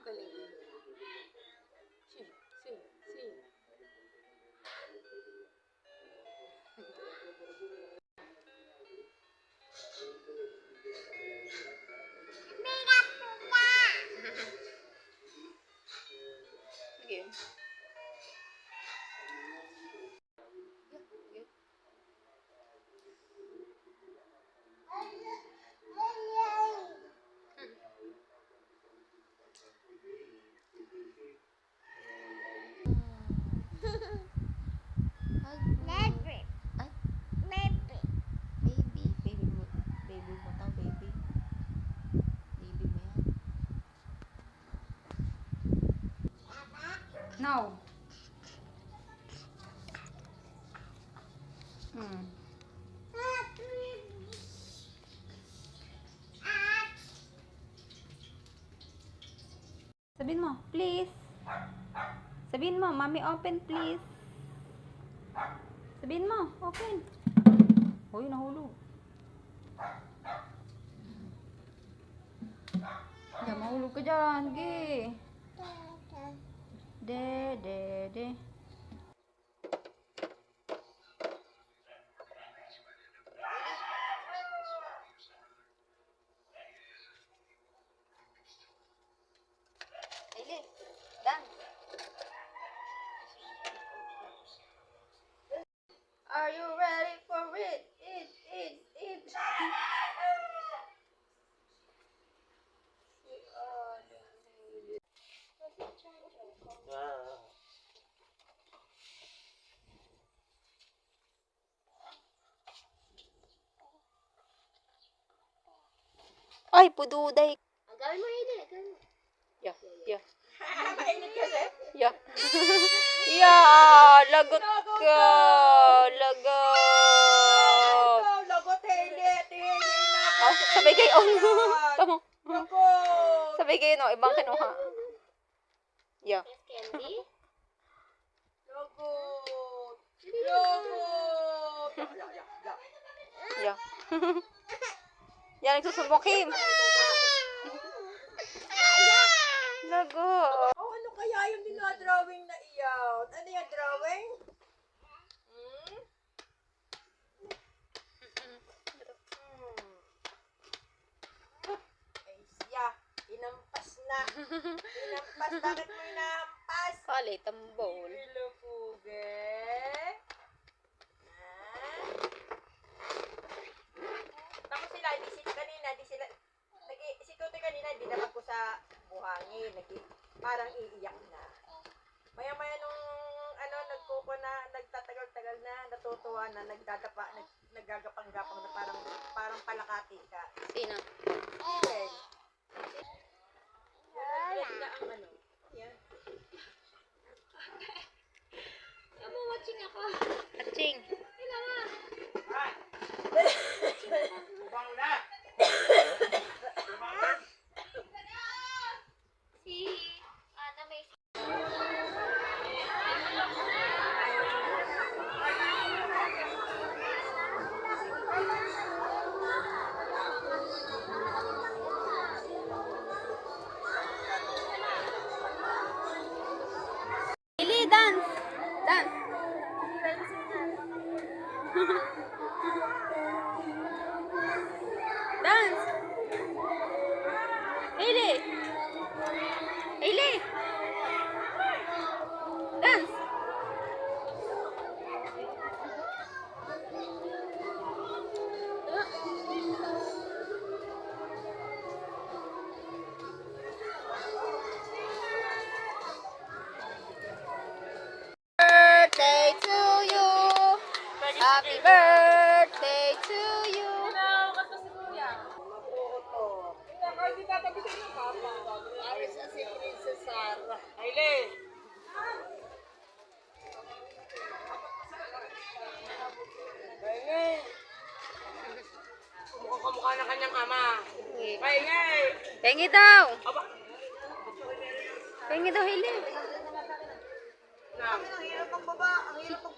Galing. Si, si, si. Sige. No. Sabihin mo, please. Sabihin mo, mommy open please. Sabihin mo, open. Hoy, nahulog. Ya, mahulog ka dyan. Sige. De. Ailey, dance. Are you ready for it? Eat. Ay, pududay. Ang gawin mo, Ailey. Gawin mo. Yeah. Mainit kasi. Yeah. Yeah, lagot ka. Lagot. Lagot, Ailey. Oh, sabay kayo. Tamo. Lagot. Sabay kayo, no? Ibang kinuha. Yeah. Candy? Yeah. Yan, nagsusumbong, Kim. Lagot. Oh, ano kaya yung dinadrawing na iyan? Ano yung drawing? Ay, siya. Inampas na. Inampas. Bakit mo inampas? Kali, tambol. Ilupuge. Tapos sila, si Tutoy kanina, hindi naman ko sa buhangin. Parang iiyak na. Maya-maya nung, nagtatagal-tagal na, natutuwa na, naggagapang-gapang na parang palakati ka. Sino? Okay. Yan na ang yan. Ano, watching ako. Atching. Kailangan. Ili, dance. Dance. Dance. Ili. Ili. Dance. Birthday to you. Happy birthday to you. Ailey! Paingay! Mukhang kamukha ng kanyang ama. Paingay! Pengi daw. Aba! Pengi daw, Hili. Ang hirap ang baba, ang hirap ang